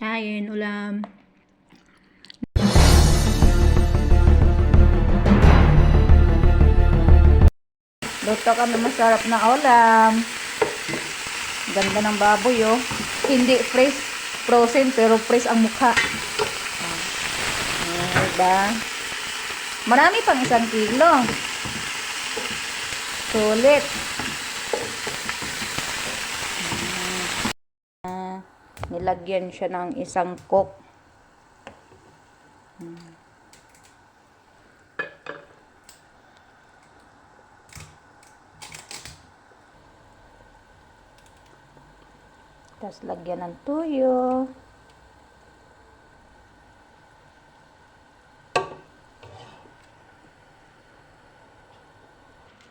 Kain, ulam. Luto kami masarap na ulam. Ganda ng baboy, oh. Hindi fresh, frozen, pero fresh ang mukha. Diba? Marami pang 1 kilo. Sulit. Nilagyan siya ng isang coke. Tapos lagyan ng tuyo.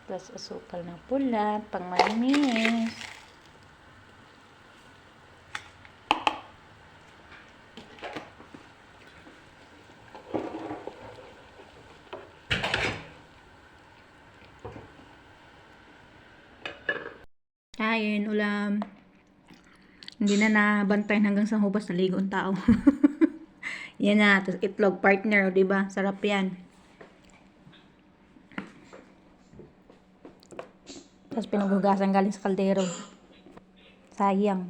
Tapos asukal na pula, pang manis. Kain, ulam. Hindi na nabantayan hanggang sa hubas na ligo ang tao. Yan na, tapos itlog partner, di ba? Sarap yan. Tapos pinaghugasan galing sa kaldero. Sayang.